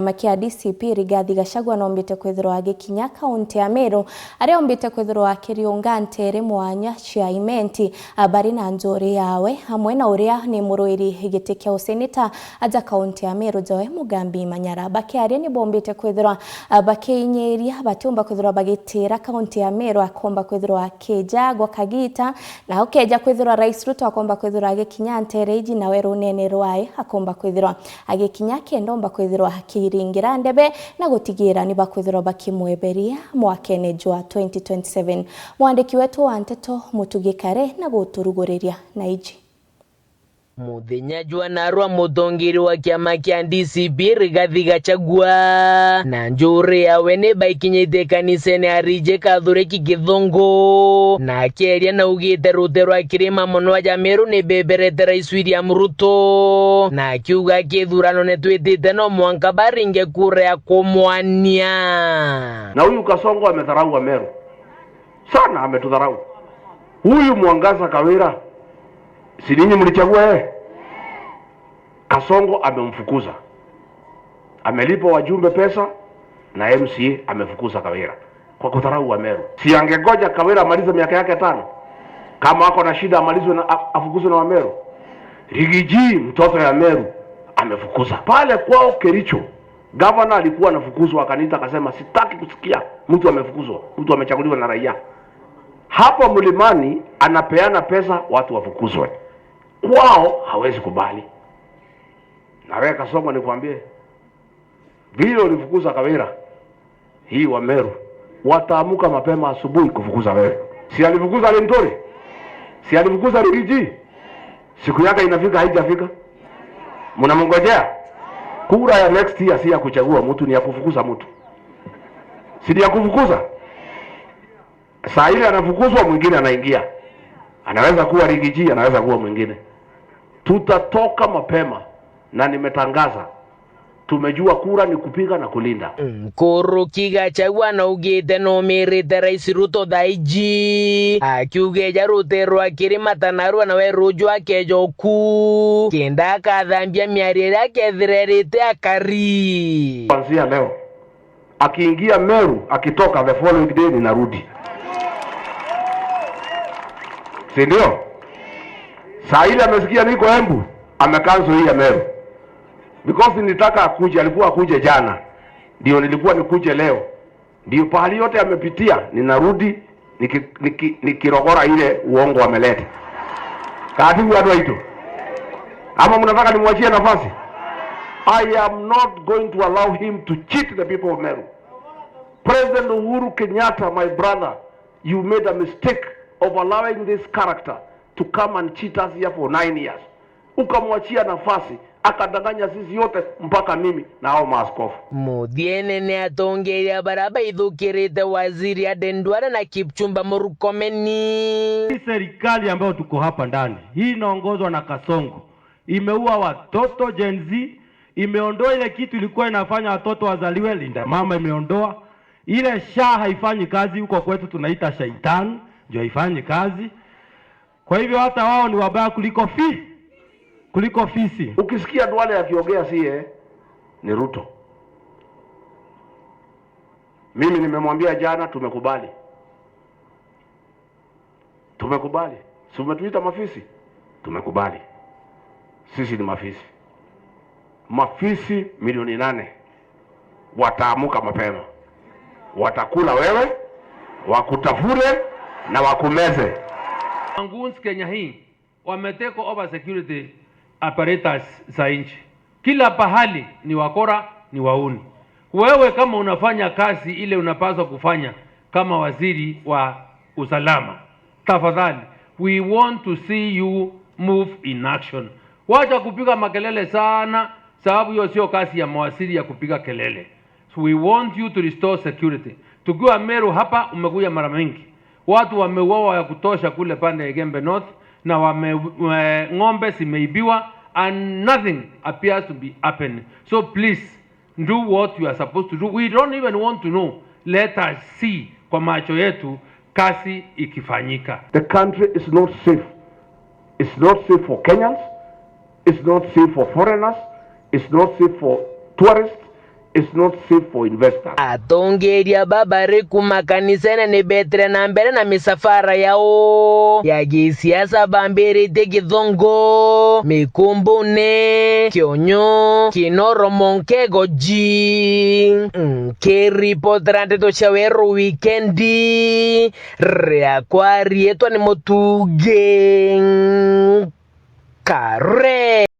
Makia DCP Rigathi Gachagua nombite kwithirwa agikinya kaunti ya Meru aria ombite kwithirwa akiriunga ntere mwanya cia imenti abari na njori yawe hamwe na uria ni muruiri giti kia useneta aja kaunti ya Meru Joe Mugambi Manyara bakiaria ni bombite kwithirwa bakiinyeria batumba kwithirwa bagitira kaunti ya Meru akomba kwithirwa keja gwa kagita na ukeja kwithirwa Rais Ruto akomba kwithirwa agikinya ntere iji na weru nene rwae akomba kwithirwa agikinya kendomba kwithirwa ringira ndebe na gutigira ni bakwithirwa bakimweberia mwakene jwa 2027 mwandiki wetu wa Nteto Mutugikare na guturuguriria na iji Muthenya jwa narwa muthongiri wa kiama kia DCP Rigathi Gachagua na njuri yawe ni baikinyite kanisene arije Kathoreki Githungu na keria na ugite rutero akirima muno aja Meru ni beberete Rais William Ruto na kiuga kithurano ne twitite no mwanka baringe kura ya kumwania. Na huyu Kasongo amedharau Meru sana, ametudharau. Huyu Mwangaza Kawira si ninyi mlichagua Kasongo amemfukuza, amelipa wajumbe pesa na MCA amefukuza Kawira kwa kudharau wa Meru. Si angegoja Kawira amalize miaka yake 5? Kama wako na shida amalizwe na afukuzwe na wa Meru. Rigiji mtoto ya Meru amefukuza pale kwao Kericho. Governor alikuwa anafukuzwa, akaniita akasema sitaki kusikia mtu amefukuzwa, mtu amechaguliwa na raia. Hapa Mlimani anapeana pesa watu wafukuzwe. Kwao hawezi kubali. Na wewe Kasongo nikwambie, vile ulifukuza Kawira, hii wa Meru wataamuka mapema asubuhi kufukuza wewe. Si alifukuza Linturi? Si alifukuza Rigiji? Siku yake inafika haijafika? Mnamngojea? Kura ya next year si ya kuchagua mtu, ni ya kufukuza mtu. Si ya kufukuza? Saa ile anafukuzwa mwingine anaingia. Anaweza kuwa Rigiji, anaweza kuwa mwingine. Tutatoka mapema na nimetangaza. Tumejua kura ni kupiga na kulinda. Kuruki Gachagua na ugite no mirite Rais Ruto daiji akiugeja rutero akirima tanarua na we Rujo akejoku kenda akathambia miari yake thirerite akari. Kuanzia leo akiingia Meru, akitoka the following day ninarudi. Si ndio? Saa ile amesikia niko Embu, amekanzo hii ya Meru. Because nitaka akuje, alikuwa akuje jana. Ndio nilikuwa nikuje leo. Ndio pahali yote amepitia, ninarudi nikirogora ile uongo ameleta. Katibu watu waito. Ama mnataka nimwachie nafasi? I am not going to allow him to cheat the people of Meru. President Uhuru Kenyatta, my brother, you made a mistake of allowing this character to come and cheat us here for 9 years. Ukamwachia nafasi, akadanganya sisi yote mpaka mimi na hao maaskofu. Muthiene ni atongeria baraba ithukirite waziri Adendwara na Kipchumba Murkomen. Hii serikali ambayo tuko hapa ndani, hii inaongozwa na Kasongo, imeua watoto Gen Z, imeondoa ile kitu ilikuwa inafanya watoto wazaliwe linda mama, imeondoa ile SHA haifanyi kazi huko kwetu, tunaita shaitani ndio haifanyi kazi. Kwa hivyo hata wao ni wabaya kuliko fisi. Ukisikia Duale akiongea sie ni Ruto. Mimi nimemwambia jana tumekubali. Si umetuita mafisi? Tumekubali. Sisi ni mafisi. Mafisi milioni 8 wataamuka mapema. Watakula wewe, wakutafure na wakumeze. Anguns Kenya hii wameteko over security apparatus za nchi. Kila pahali ni wakora, ni wauni. Wewe kama unafanya kazi ile unapaswa kufanya kama waziri wa usalama, tafadhali, we want to see you move in action. Wacha kupiga makelele sana, sababu hiyo sio kazi ya mawaziri ya kupiga kelele. So we want you to restore security. Tukiwa Meru hapa umekuja mara mingi. Watu wameuawa ya kutosha kule pande ya Gembe North na ng'ombe zimeibiwa and nothing appears to be happening. So please do what you are supposed to do. We don't even want to know. Let us see kwa macho yetu kazi ikifanyika. The country is not safe. It's not safe for Kenyans. It's not safe for foreigners. It's not safe for tourists. It's not safe for investors. Atongeria babare kumakanisana ni betre na mbele na misafara yao ya gisiasa bambere te Githongo Mikumbune Kionyo Kinoro Monkego ji Keripotrante to shawero weekendi Reakwari etwa ni Motuge Kare.